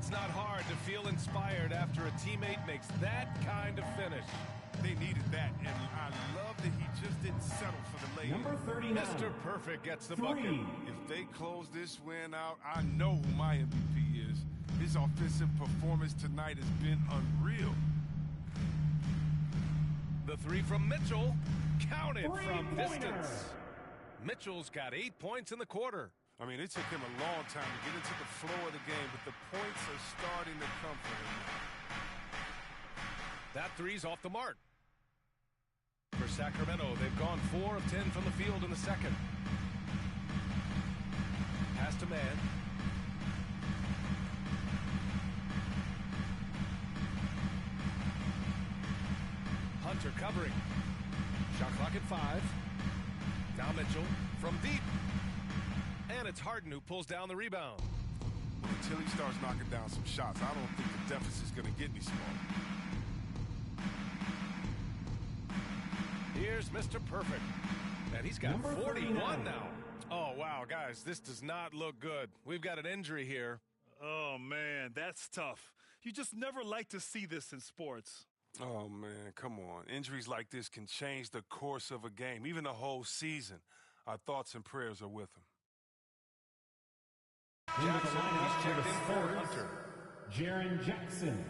It's not hard to feel inspired after a teammate makes that kind of finish. They needed that, and I love that he just didn't settle for the lay-in. Number 39. Mr. Perfect gets the bucket. If they close this win out, I know who my MVP is. His offensive performance tonight has been unreal. The three from Mitchell, counted from distance. Mitchell's got 8 points in the quarter. I mean, it took him a long time to get into the flow of the game, but the points are starting to come for him. That three's off the mark. For Sacramento, they've gone 4 of 10 from the field in the second. Pass to man. Hunter covering. Shot clock at 5. Now Mitchell from deep. And it's Harden who pulls down the rebound. Until he starts knocking down some shots, I don't think the deficit's going to get any smaller. Here's Mr. Perfect. And he's got Number 41 39. now. Oh, wow, guys, this does not look good. We've got an injury here. Oh, man, that's tough. You just never like to see this in sports. Oh, man, come on. Injuries like this can change the course of a game, even the whole season. Our thoughts and prayers are with him. Jackson, he's checked in for Hunter. Jaren Jackson.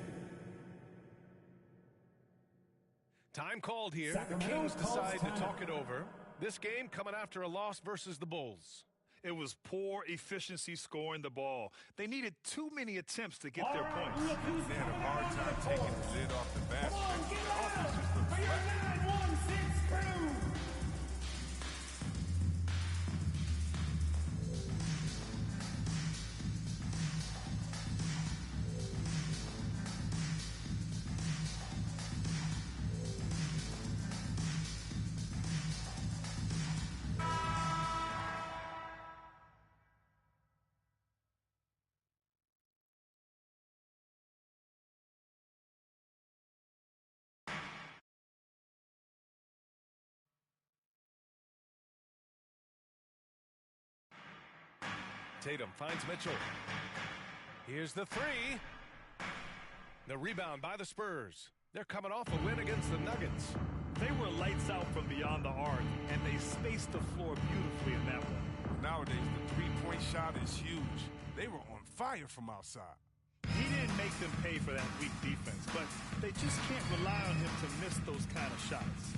Time called here. Sacramento The Kings calls decide to timeout. talk it over. This game coming after a loss versus the Bulls. It was poor efficiency scoring the ball. They needed too many attempts to get their points. They had a hard time taking the lid off the basket. Come on, get The offense loud just looked for your flat. 916 crew. Tatum finds Mitchell. Here's the three. The rebound by the Spurs. They're coming off a win against the Nuggets. They were lights out from beyond the arc, and they spaced the floor beautifully in that one. Nowadays, the three-point shot is huge. They were on fire from outside. He didn't make them pay for that weak defense, but they just can't rely on him to miss those kind of shots.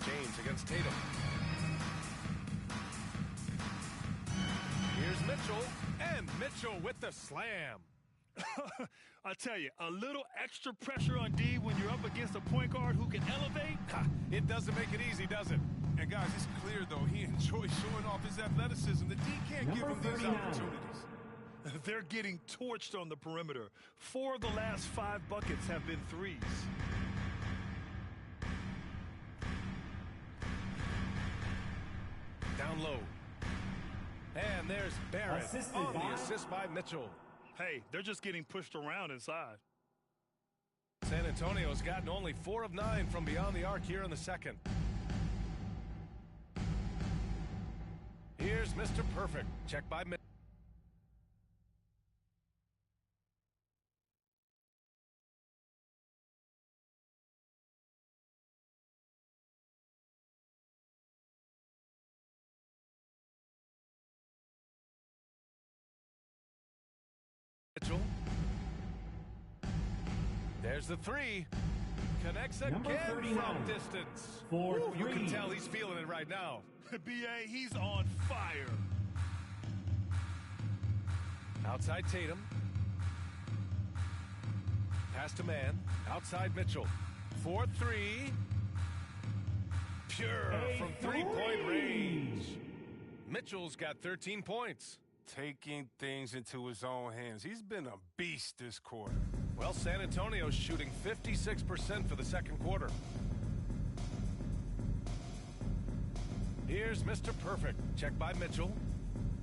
James against Tatum. Here's Mitchell, and Mitchell with the slam. I tell you, a little extra pressure on D when you're up against a point guard who can elevate. It doesn't make it easy, does it? And guys, it's clear, though, he enjoys showing off his athleticism. The D can't give him these 39. opportunities. They're getting torched on the perimeter. 4 of the last 5 buckets have been threes. Down low. And there's Barrett Assisted on by- the assist by Mitchell. Hey, they're just getting pushed around inside. San Antonio's gotten only 4 of 9 from beyond the arc here in the second. Here's Mr. Perfect. Check by Mitchell. There's the three. Connects Number again 39. from distance. For Ooh, you can three. tell he's feeling it right now. B.A., he's on fire. Outside Tatum. Pass to man. Outside Mitchell. 4-3. Pure from three-point range. Mitchell's got 13 points. Taking things into his own hands. He's been a beast this quarter. Well, San Antonio's shooting 56% for the second quarter. Here's Mr. Perfect. Check by Mitchell.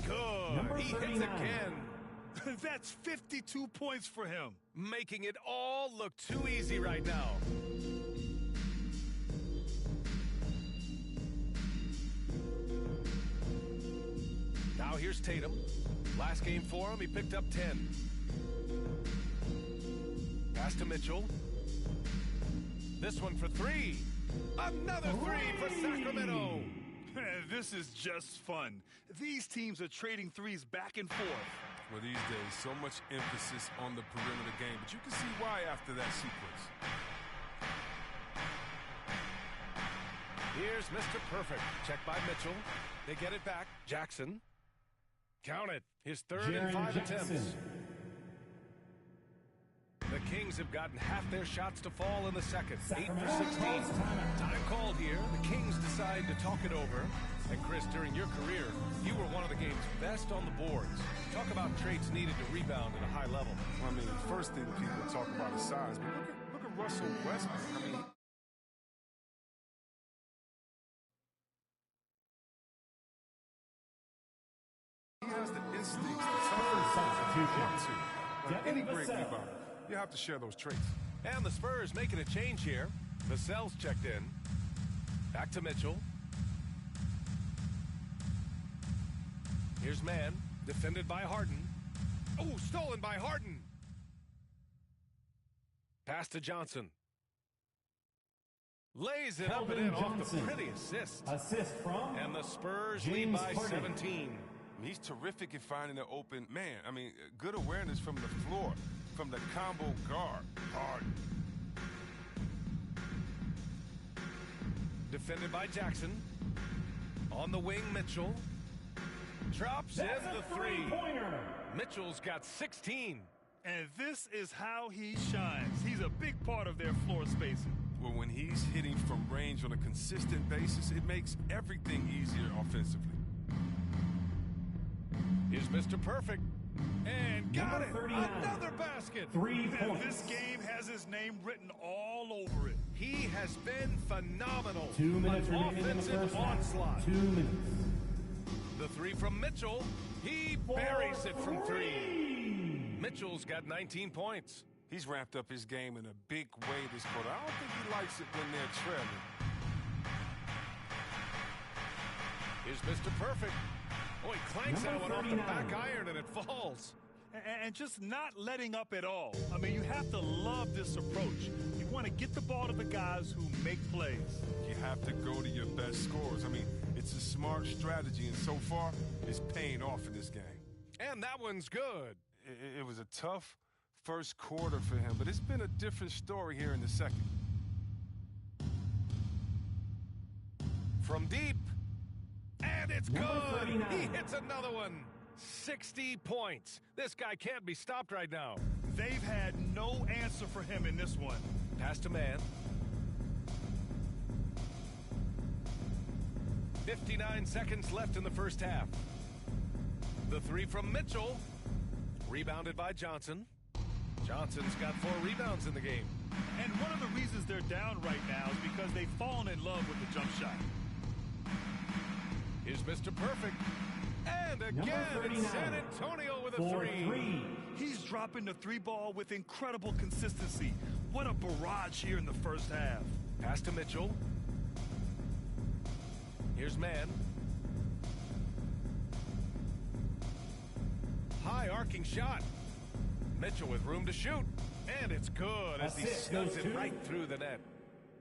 Good. Number He hits 39. again. That's 52 points for him. Making it all look too easy right now. Now here's Tatum. Last game for him, he picked up 10. Pass to Mitchell. This one for 3. Another 3 for Sacramento. This is just fun. These teams are trading threes back and forth. Well, these days, so much emphasis on the perimeter game, but you can see why after that sequence. Here's Mr. Perfect. Check by Mitchell. They get it back. Jackson. Count it. His third and 5 attempts. The Kings have gotten half their shots to fall in the second. 8 for 16. Time called here. The Kings decide to talk it over. And Chris, during your career, you were one of the game's best on the boards. Talk about traits needed to rebound at a high level. I mean, the first thing people talk about is size, but look at Russell Westbrook. I mean, he has the instincts, the toughness, like any great rebounder. You have to share those traits. And the Spurs making a change here. Vassell's checked in. Back to Mitchell. Here's man, defended by Harden. Oh, stolen by Harden. Pass to Johnson. Lays it up and in off the pretty assist. Assist from And the Spurs James lead by Harden. 17. He's terrific at finding an open man. I mean, good awareness from the floor, from the combo guard. Harden. Defended by Jackson. On the wing, Mitchell. Drops in the 3. Mitchell's got 16. And this is how he shines. He's a big part of their floor spacing. Well, when he's hitting from range on a consistent basis, it makes everything easier offensively. Here's Mr. Perfect. And got it. 39. Another basket. 3 And points. this game has his name written all over it. He has been phenomenal. 2 minutes An remaining in the offensive first half. onslaught. 2 minutes. The 3 from Mitchell. He buries it from 3. Mitchell's got 19 points. He's ramped up his game in a big way this quarter. I don't think he likes it when they're trailing. Here's Mr. Perfect. Oh, he clanks that Number one off the 39. back iron and it falls. And just not letting up at all. I mean, you have to love this approach. You want to get the ball to the guys who make plays. You have to go to your best scorers. I mean, it's a smart strategy, and so far, it's paying off in this game. And that one's good. It was a tough first quarter for him, but it's been a different story here in the second. From deep. And it's Number good. 39. He hits another one. 60 points. This guy can't be stopped right now. They've had no answer for him in this one. Pass to man. 59 seconds left in the first half. The 3 from Mitchell. Rebounded by Johnson. Johnson's got 4 rebounds in the game. And one of the reasons they're down right now is because they've fallen in love with the jump shot. Here's Mr. Perfect. And again, it's San Antonio with a 3. He's dropping the 3 ball with incredible consistency. What a barrage here in the first half. Pass to Mitchell. Here's man. High arcing shot. Mitchell with room to shoot. And it's good as he studs it right through the net.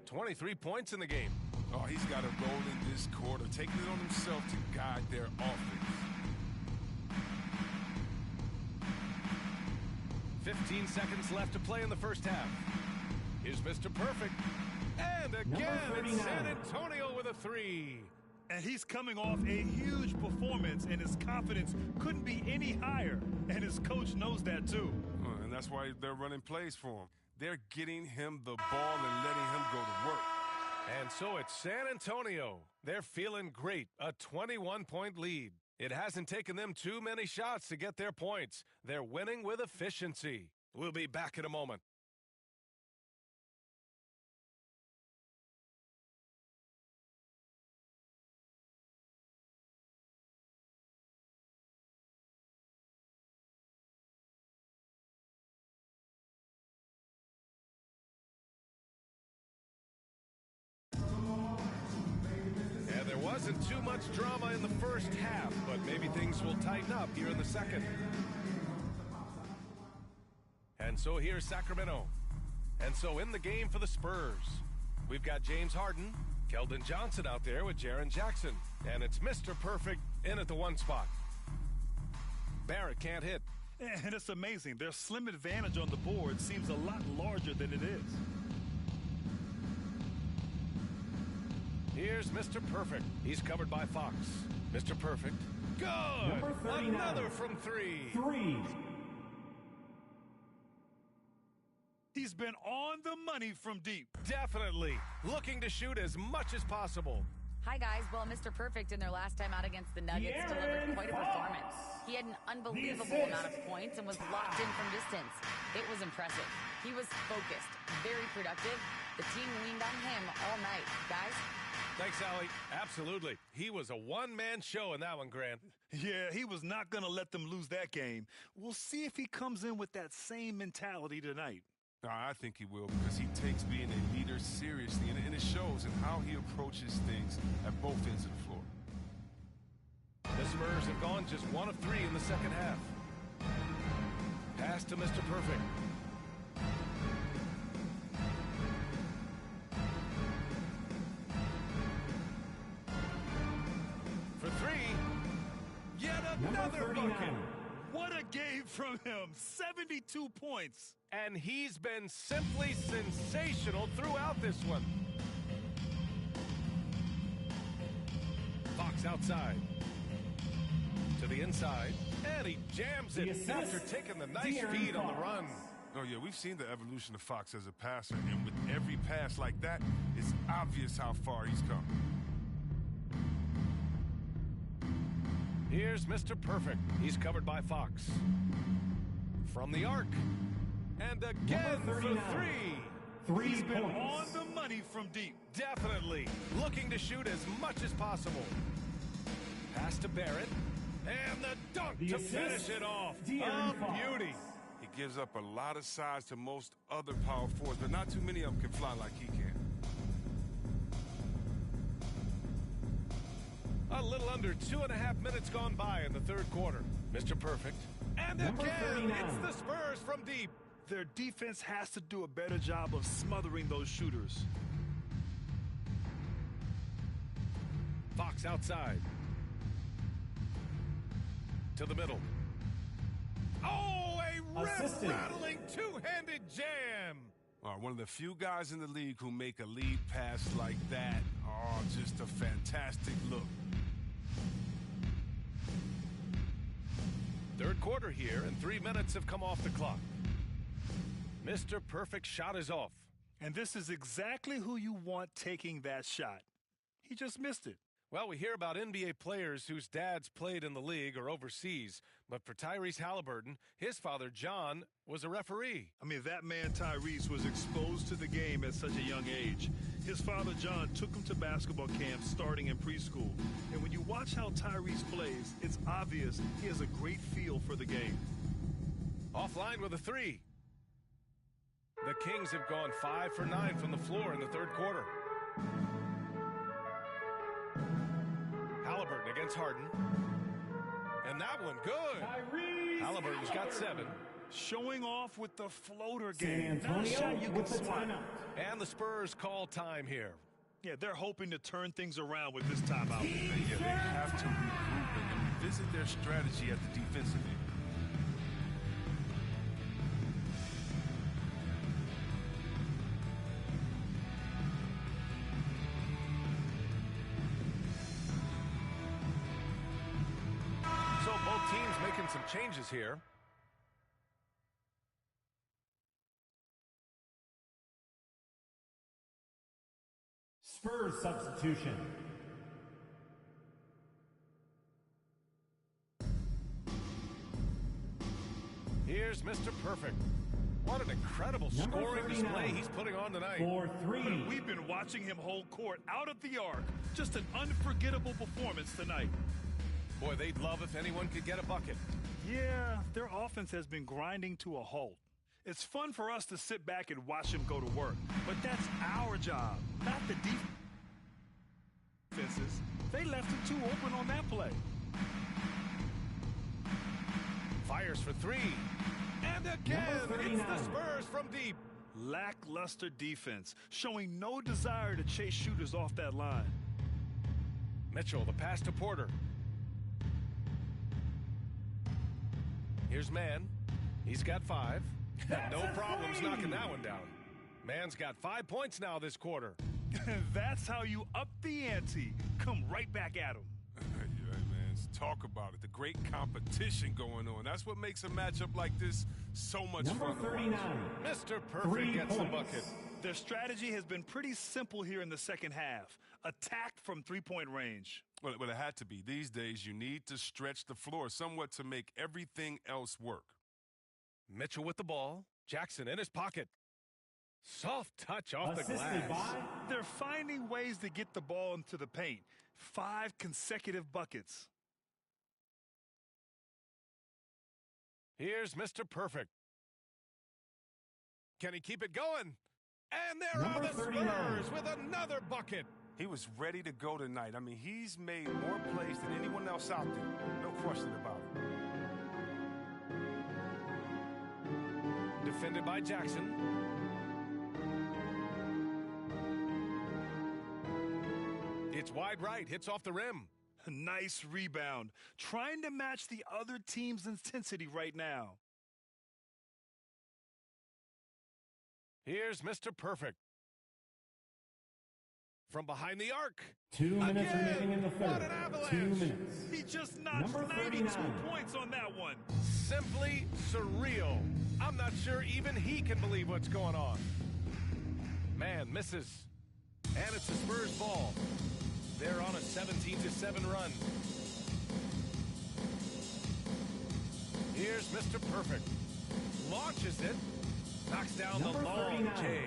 23 points in the game. Oh, he's got a role in this quarter, taking it on himself to guide their offense. 15 seconds left to play in the first half. Here's Mr. Perfect. And again, it's San Antonio with a 3. And he's coming off a huge performance, and his confidence couldn't be any higher. And his coach knows that, too. And that's why they're running plays for him. They're getting him the ball and letting him go to work. And so it's San Antonio. They're feeling great, a 21-point lead. It hasn't taken them too many shots to get their points. They're winning with efficiency. We'll be back in a moment. wasn't too much drama in the first half, but maybe things will tighten up here in the second. And so here's Sacramento. And so in the game for the Spurs, we've got James Harden, Keldon Johnson out there with Jaren Jackson. And it's Mr. Perfect in at the one spot. Barrett can't hit. And it's amazing. Their slim advantage on the board seems a lot larger than it is. Here's Mr. Perfect. He's covered by Fox. Mr. Perfect. Good! Another from three. He's been on the money from deep. Definitely. Looking to shoot as much as possible. Hi, guys. Well, Mr. Perfect in their last time out against the Nuggets delivered quite a performance. He had an unbelievable amount of points and was locked in from distance. It was impressive. He was focused, very productive. The team leaned on him all night. Guys? Thanks, Allie. Absolutely. He was a one-man show in that one, Grant. Yeah, he was not going to let them lose that game. We'll see if he comes in with that same mentality tonight. I think he will, because he takes being a leader seriously, and it shows in how he approaches things at both ends of the floor. The Spurs have gone just 1 of 3 in the second half. Pass to Mr. Perfect. For 3. Yet another bucket. What a game from him. 72 points. And he's been simply sensational throughout this one. Fox outside. To the inside. And he jams it after taking the nice feed on the run. Oh, yeah, we've seen the evolution of Fox as a passer. And with every pass like that, it's obvious how far he's come. Here's Mr. Perfect. He's covered by Fox. From the arc. And again for 3. He's been on the money from deep. Definitely. Looking to shoot as much as possible. Pass to Barrett. And the dunk to finish it off. A beauty. He gives up a lot of size to most other power forwards, but not too many of them can fly like he can. A little under 2.5 minutes gone by in the third quarter. Mr. Perfect. And again, it's the Spurs from deep. Their defense has to do a better job of smothering those shooters. Fox outside. To the middle. Oh, a rattling two-handed jam. One of the few guys in the league who make a lead pass like that. Oh, just a fantastic look. Third quarter here, and 3 minutes have come off the clock. Mr. Perfect shot is off. And this is exactly who you want taking that shot. He just missed it. Well, we hear about NBA players whose dads played in the league or overseas, but for Tyrese Halliburton, his father, John, was a referee. I mean, that man Tyrese was exposed to the game at such a young age. His father, John, took him to basketball camps starting in preschool. And when you watch how Tyrese plays, it's obvious he has a great feel for the game. Offline with a 3. The Kings have gone 5 for 9 from the floor in the third quarter. Halliburton against Harden. And that one good. Halliburton's got 7. Showing off with the floater game. Not a shot you can swat. And the Spurs call time here. Yeah, they're hoping to turn things around with this timeout. Yeah, they have to regroup and revisit their strategy at the defensive end. So both teams making some changes here. Spurs substitution. Here's Mr. Perfect. What an incredible scoring display he's putting on tonight. 4-3. We've been watching him hold court out of the arc. Just an unforgettable performance tonight. Boy, they'd love if anyone could get a bucket. Yeah, their offense has been grinding to a halt. It's fun for us to sit back and watch him go to work, but that's our job, not the defense's. They left him too open on that play. Fires for three. And again, it's the Spurs from deep. Lackluster defense, showing no desire to chase shooters off that line. Mitchell, the pass to Porter. Here's Mann. He's got 5. No problems knocking that one down. Mann's got 5 points now this quarter. That's how you up the ante. Come right back at him. Yeah, man, talk about it. The great competition going on. That's what makes a matchup like this so much fun. Number 39. Mr. Perfect gets the bucket. Their strategy has been pretty simple here in the second half. Attack from three-point range. Well, it had to be. These days, you need to stretch the floor somewhat to make everything else work. Mitchell with the ball. Jackson in his pocket. Soft touch off the glass. They're finding ways to get the ball into the paint. 5 consecutive buckets. Here's Mr. Perfect. Can he keep it going? And there are the Spurs with another bucket. He was ready to go tonight. I mean, he's made more plays than anyone else out there. No question about it. Defended by Jackson. It's wide right, hits off the rim. Nice rebound. Trying to match the other team's intensity right now. Here's Mr. Perfect. From behind the arc. 2 minutes remaining in the third. What an avalanche. 2 minutes. He just notched 92 points on that one. Simply surreal. I'm not sure even he can believe what's going on. Man misses. And it's the Spurs ball. They're on a 17-7 run. Here's Mr. Perfect. Launches it. Knocks down the long J.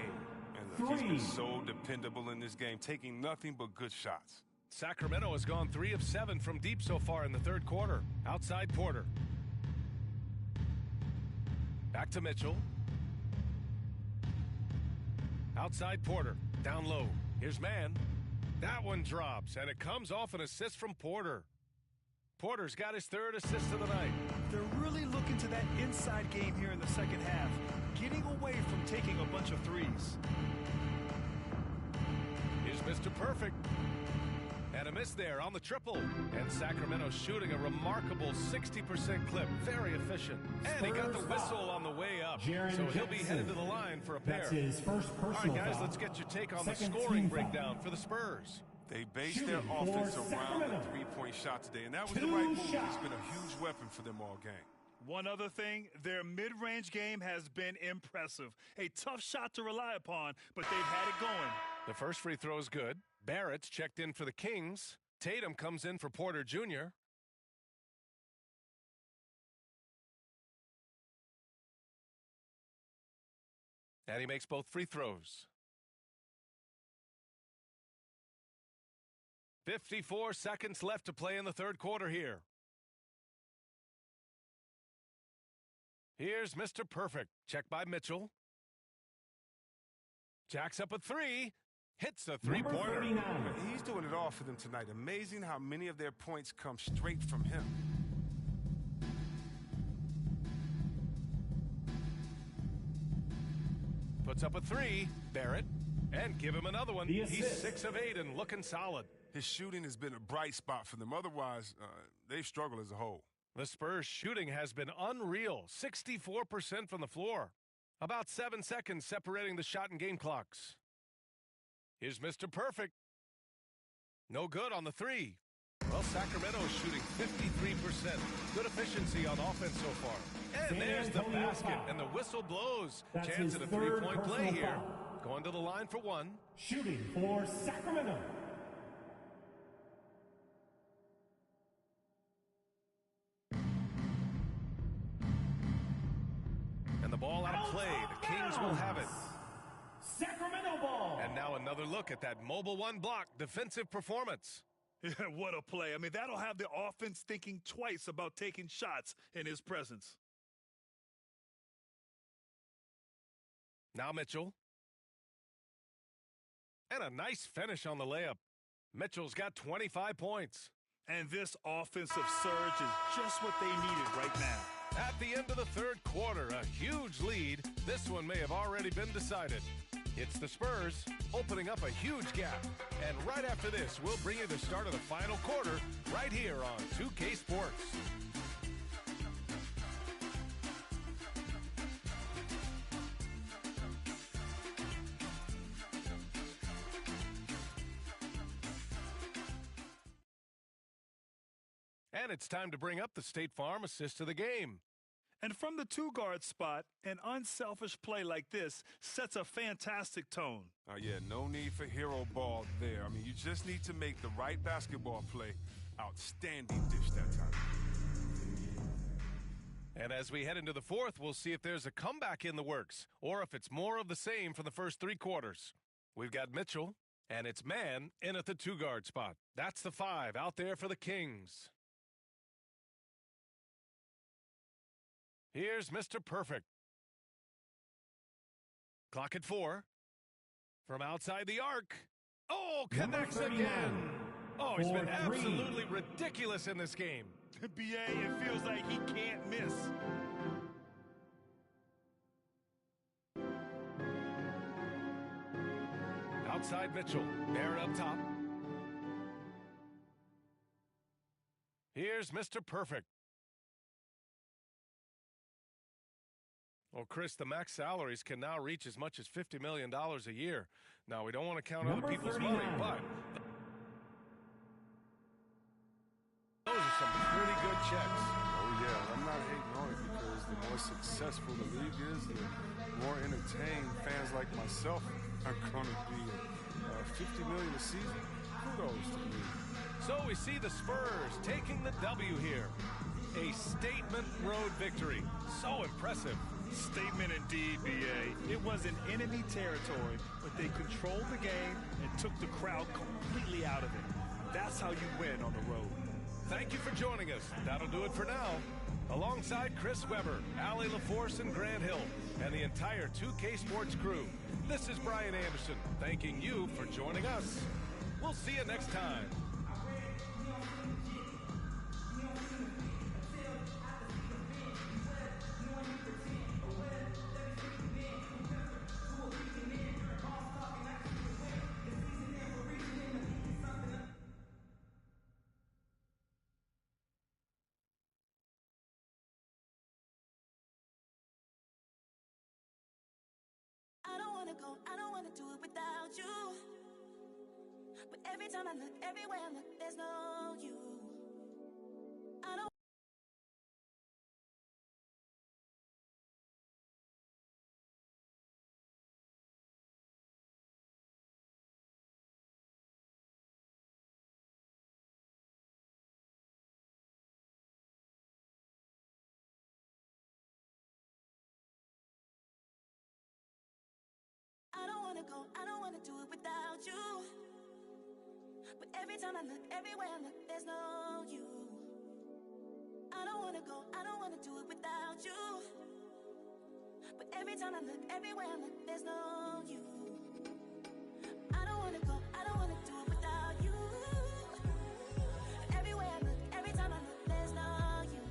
And he's been so dependable in this game, taking nothing but good shots. Sacramento has gone 3 of 7 from deep so far in the third quarter. Outside Porter. Back to Mitchell. Outside Porter. Down low. Here's Mann. That one drops, and it comes off an assist from Porter. Porter's got his 3rd assist of the night. They're really looking to that inside game here in the second half, getting away from taking a bunch of threes. Here's Mr. Perfect. And a miss there on the triple. And Sacramento shooting a remarkable 60% clip. Very efficient. And he got the whistle on the way up. So he'll be headed to the line for a pair. That's his first personal All right, guys, foul. let's get your take on the Second scoring team breakdown for the Spurs. They based their offense around the three-point shot today, and that was the right move. He's been a huge weapon for them all game. One other thing, their mid-range game has been impressive. A tough shot to rely upon, but they've had it going. The first free throw is good. Barrett's checked in for the Kings. Tatum comes in for Porter Jr. And he makes both free throws. 54 seconds left to play in the third quarter here. Here's Mr. Perfect. Check by Mitchell. Jacks up a 3. Hits a three-pointer. He's doing it all for them tonight. Amazing how many of their points come straight from him. Puts up a 3. Barrett. And give him another one. He's 6 of 8 and looking solid. His shooting has been a bright spot for them. Otherwise, they've struggled as a whole. The Spurs' shooting has been unreal. 64% from the floor. About 7 seconds separating the shot and game clocks. Here's Mr. Perfect. No good on the 3. Well, Sacramento is shooting 53%. Good efficiency on offense so far. And there's the basket, and the whistle blows. Chance at a three-point play here. Going to the line for 1. Shooting for Sacramento. And the ball out of play. The Kings will have it. Sacramento ball. And now another look at that mobile 1 block defensive performance. Yeah, what a play. I mean, that'll have the offense thinking twice about taking shots in his presence. Now Mitchell. And a nice finish on the layup. Mitchell's got 25 points. And this offensive surge is just what they needed right now. At the end of the third quarter, a huge lead. This one may have already been decided. It's the Spurs opening up a huge gap. And right after this, we'll bring you the start of the final quarter right here on 2K Sports. And it's time to bring up the State Farm assist of the game. And from the two-guard spot, an unselfish play like this sets a fantastic tone. Yeah, no need for hero ball there. I mean, you just need to make the right basketball play. Outstanding dish that time. And as we head into the fourth, we'll see if there's a comeback in the works or if it's more of the same for the first three quarters. We've got Mitchell, and it's man in at the two-guard spot. That's the 5 out there for the Kings. Here's Mr. Perfect. Clock at 4. From outside the arc. Oh, connects again. Oh, he's been absolutely ridiculous in this game. B.A., it feels like he can't miss. Outside Mitchell. Barrett up top. Here's Mr. Perfect. Well, Chris, the max salaries can now reach as much as $50 million a year. Now, we don't want to count other people's money, but those are some pretty good checks. Oh, yeah, I'm not hating on it because the more successful the league is, the more entertained fans like myself are going to be. $50 million a season, kudos to the league. So we see the Spurs taking the W here. A statement road victory. So impressive. Statement indeed, B.A. It was in enemy territory, but they controlled the game and took the crowd completely out of it. That's how you win on the road. Thank you for joining us. That'll do it for now. Alongside Chris Webber, Allie LaForce, and Grant Hill, and the entire 2K Sports crew, this is Brian Anderson, thanking you for joining us. We'll see you next time. I don't wanna do it without you. But every time I look, everywhere I look, there's no you. I don't I don't wanna do it without you. But every time I look, everywhere I look, there's no you. I don't wanna do it without you. But every time I look, everywhere I look, there's no you. I don't wanna do it without you. Everywhere I look, every time I look, there's no you.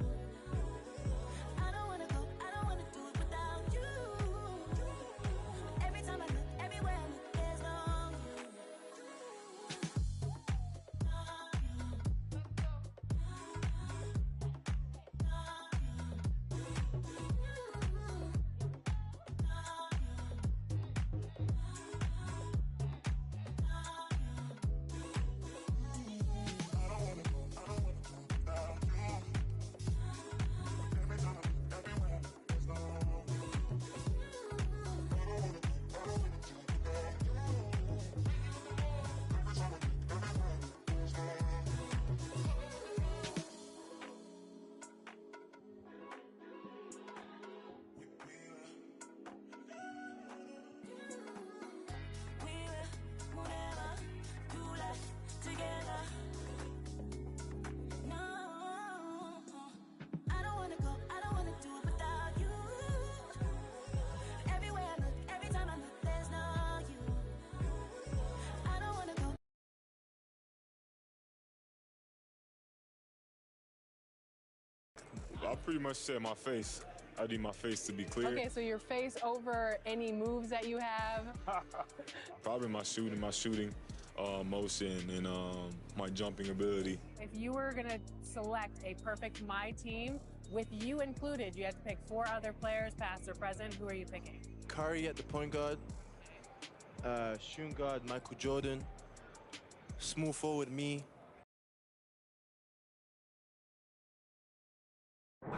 I don't wanna do it without you. Every time I look, everywhere I look, there's no you. I pretty much said my face. I need my face to be clear. Okay, so your face over any moves that you have? Probably my shooting motion and my jumping ability. If you were going to select a perfect My Team, with you included, you had to pick 4 other players, past or present. Who are you picking? Curry at the point guard, shooting guard Michael Jordan, small forward me.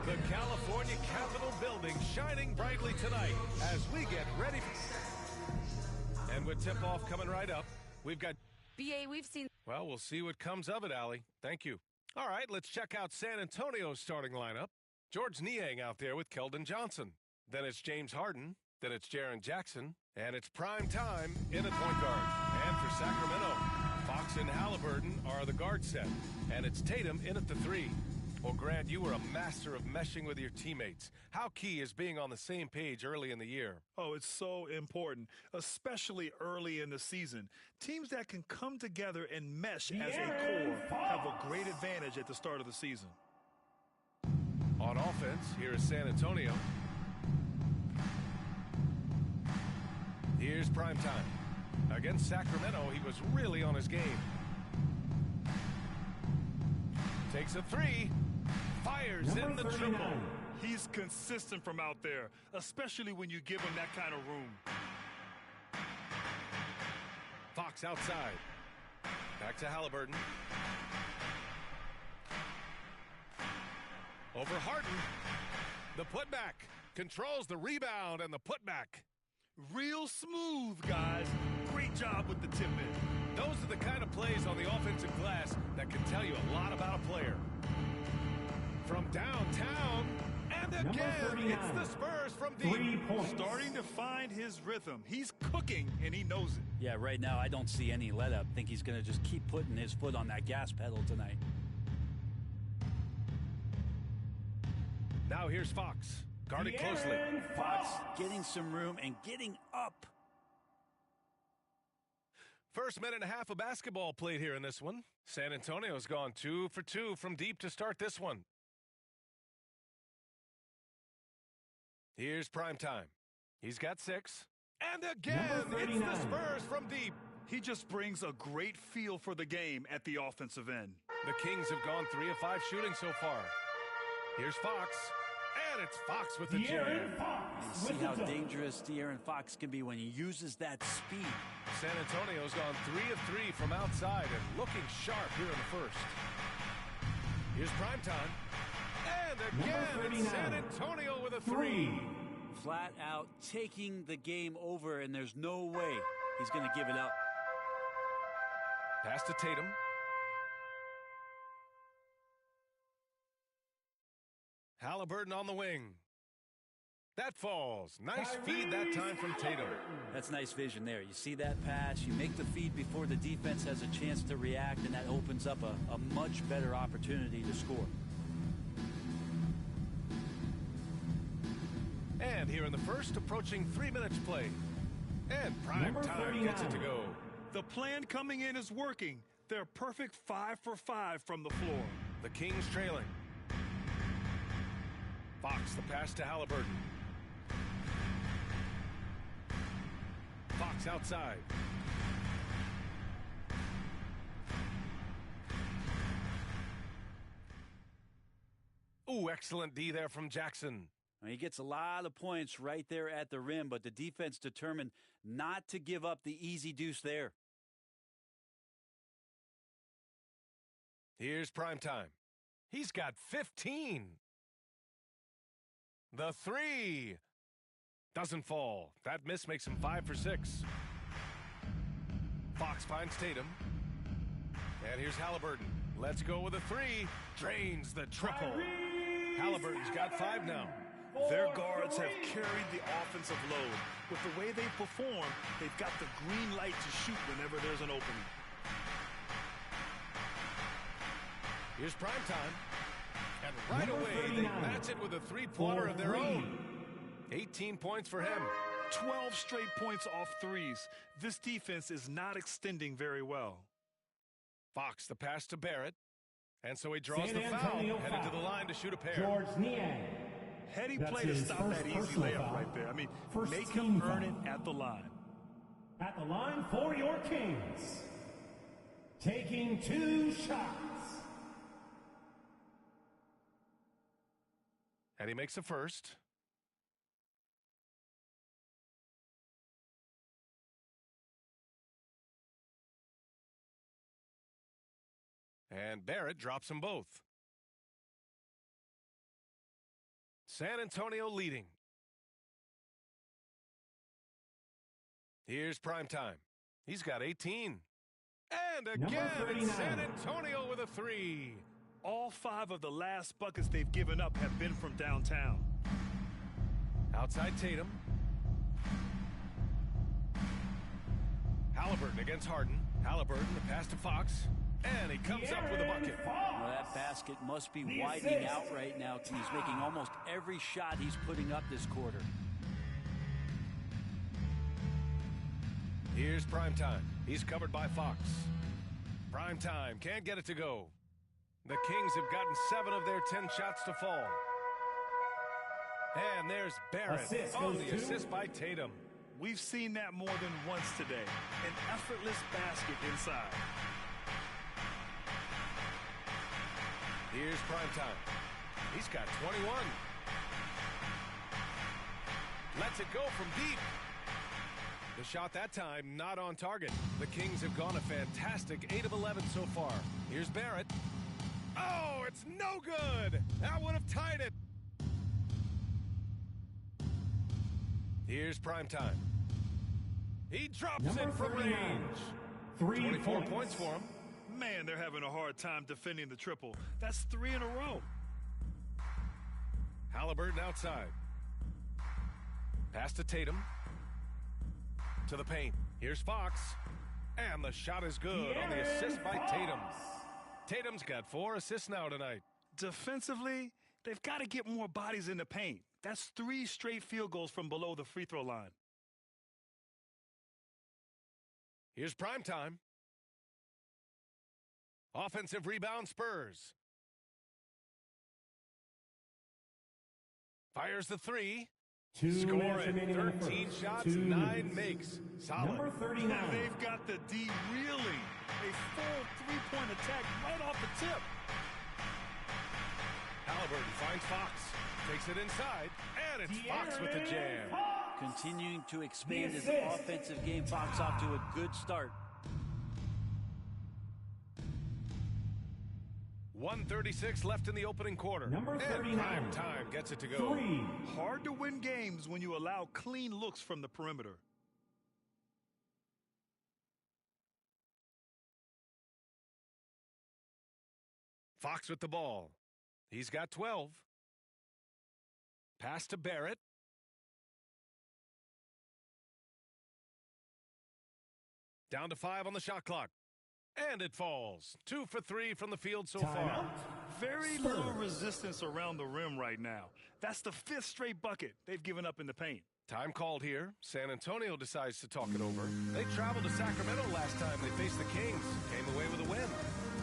The California Capitol building shining brightly tonight as we get ready. And with tip-off coming right up, we've got... BA, we've seen... Well, we'll see what comes of it, Allie. Thank you. All right, let's check out San Antonio's starting lineup. George Niang out there with Keldon Johnson. Then it's James Harden. Then it's Jaren Jackson. And it's prime time in at point guard. And for Sacramento, Fox and Halliburton are the guard set. And it's Tatum in at the 3. Well, Grant, you were a master of meshing with your teammates. How key is being on the same page early in the year? Oh, it's so important, especially early in the season. Teams that can come together and mesh as a core have a great advantage at the start of the season. On offense, here is San Antonio. Here's prime time. Against Sacramento, he was really on his game. Takes a 3. Fires in the triple. He's consistent from out there, especially when you give him that kind of room. Fox outside. Back to Halliburton. Over Harden. The putback. Controls the rebound and the putback. Real smooth, guys. Great job with the tip-in. Those are the kind of plays on the offensive glass that can tell you a lot about a player. From downtown, and again, it's the Spurs from deep. Starting to find his rhythm. He's cooking, and he knows it. Yeah, right now I don't see any let-up. Think he's going to just keep putting his foot on that gas pedal tonight. Now here's Fox, guarded closely. Fox getting some room and getting up. First minute and a half of basketball played here in this one. San Antonio's gone 2 for 2 from deep to start this one. Here's prime time. He's got 6. And again, it's the Spurs from deep. He just brings a great feel for the game at the offensive end. The Kings have gone 3 of 5 shooting so far. Here's Fox. And it's Fox with the jam. You see how dangerous De'Aaron Fox can be when he uses that speed. San Antonio's gone 3 of 3 from outside and looking sharp here in the first. Here's prime time. And again, it's San Antonio with a 3. Flat out taking the game over, and there's no way he's going to give it up. Pass to Tatum. Halliburton on the wing. That falls. Nice feed that time from Tatum. That's nice vision there. You see that pass, you make the feed before the defense has a chance to react, and that opens up a much better opportunity to score. And here in the first, approaching 3 minutes play. And prime time gets it to go. The plan coming in is working. They're perfect 5 for 5 from the floor. The Kings trailing. Fox, the pass to Halliburton. Fox outside. Ooh, excellent D there from Jackson. He gets a lot of points right there at the rim, but the defense determined not to give up the easy deuce there. Here's prime time. He's got 15. The 3 doesn't fall. That miss makes him 5 for 6. Fox finds Tatum. And here's Halliburton. Let's go with a 3. Drains the triple. Halliburton's got 5 now. Their guards have carried the offensive load. With the way they perform, they've got the green light to shoot whenever there's an opening. Here's prime time. And right away, they match it with a three-pointer of their own. 18 points for him. 12 straight points off threes. This defense is not extending very well. Fox, the pass to Barrett. And so he draws the foul, headed to the line to shoot a pair. George Niang. Heady That's play to his stop that easy personal layup foul. right there. I mean, First make team him earn it foul. at the line. At the line for your Kings. Taking 2 shots. And he makes the first. And Barrett drops them both. San Antonio leading. Here's prime time. He's got 18. And again, it's San Antonio with a 3. All 5 of the last buckets they've given up have been from downtown. Outside Tatum. Halliburton against Harden. Halliburton, the pass to Fox. And he comes up with a bucket. Well, that basket must be widening out right now. He's making almost every shot he's putting up this quarter. Here's prime time. He's covered by Fox. Prime time can't get it to go. The Kings have gotten 7 of their 10 shots to fall. And there's Barrett on the assist by Tatum. We've seen that more than once today. An effortless basket inside. Here's prime time. He's got 21. Lets it go from deep. The shot that time not on target. The Kings have gone a fantastic 8 of 11 so far. Here's Barrett. Oh, it's no good. That would have tied it. Here's prime time. He drops it from range. 24 points for him. Man, they're having a hard time defending the triple. That's 3 in a row. Halliburton outside. Pass to Tatum. To the paint. Here's Fox. And the shot is good on the assist by Tatum. Tatum's got 4 assists now tonight. Defensively, they've got to get more bodies in the paint. That's 3 straight field goals from below the free throw line. Here's prime time. Offensive rebound Spurs. Fires the 3. Score it. 13 shots, 9 makes. Solid. Number 39. They've got the D reeling. A full 3-point attack right off the tip. Halliburton finds Fox. Takes it inside. And it's Fox with the jam. Continuing to expand his offensive game. Fox off to a good start. 1:36 left in the opening quarter. Number 39. Prime time gets it to go. 3. Hard to win games when you allow clean looks from the perimeter. Fox with the ball. He's got 12. Pass to Barrett. Down to 5 on the shot clock. And it falls. 2 for 3 from the field so far. Very little resistance around the rim right now. That's the 5th straight bucket they've given up in the paint. Time called here. San Antonio decides to talk it over. They traveled to Sacramento last time they faced the Kings. Came away with a win.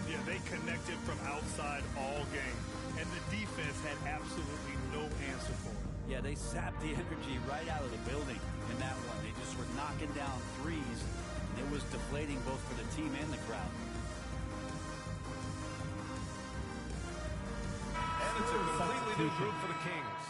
Yeah, they connected from outside all game. And the defense had absolutely no answer for it. Yeah, they sapped the energy right out of the building in that one. They just were knocking down threes. And it was deflating both for the team and the crowd. And it's a completely new group for the Kings.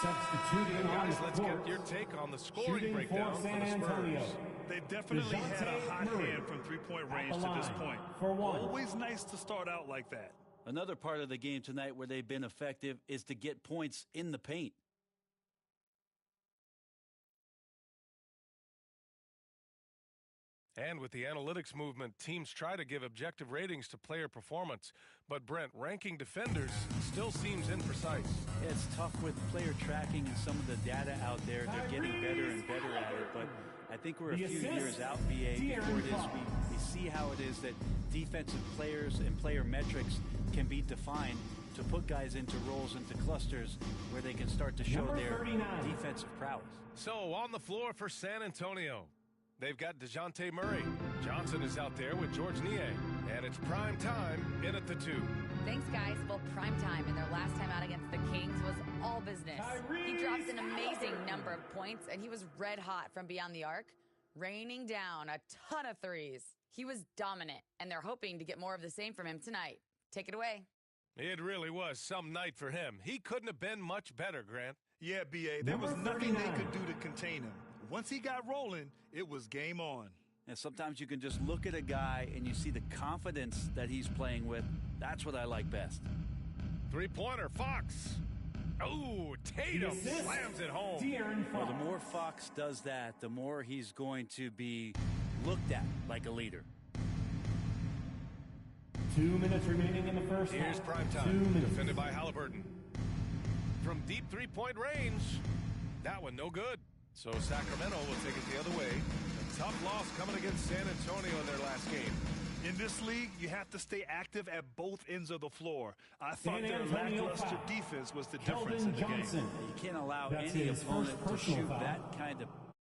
Substituting on Guys, the let's court. get your take on the scoring Shooting breakdown for for San the Antonio. Spurs. They definitely had a hot Murray hand from three-point at range the to this line point. for 1. Always nice to start out like that. Another part of the game tonight where they've been effective is to get points in the paint. And with the analytics movement, teams try to give objective ratings to player performance. But, Brent, ranking defenders still seems imprecise. It's tough with player tracking and some of the data out there. They're getting better and better at it. But I think we're a few years out, BA, before it is we see how it is that defensive players and player metrics can be defined to put guys into roles, into clusters, where they can start to show their defensive prowess. So, on the floor for San Antonio. They've got DeJounte Murray. Johnson is out there with George Niang. And it's prime time in at the 2. Thanks, guys. Well, prime time in their last time out against the Kings was all business. He dropped an amazing number of points, and he was red hot from beyond the arc, raining down a ton of threes. He was dominant, and they're hoping to get more of the same from him tonight. Take it away. It really was some night for him. He couldn't have been much better, Grant. Yeah, B.A., there was nothing they could do to contain him. Once he got rolling, it was game on. And sometimes you can just look at a guy and you see the confidence that he's playing with. That's what I like best. Three-pointer, Fox. Oh, Tatum slams it home. Well, the more Fox does that, the more he's going to be looked at like a leader. 2 minutes remaining in the first half. Here's prime time, defended by Halliburton. From deep three-point range, that one no good. So Sacramento will take it the other way. A tough loss coming against San Antonio in their last game. In this league, you have to stay active at both ends of the floor. I thought their lackluster defense was the difference in the game. You can't allow any opponent to shoot that kind of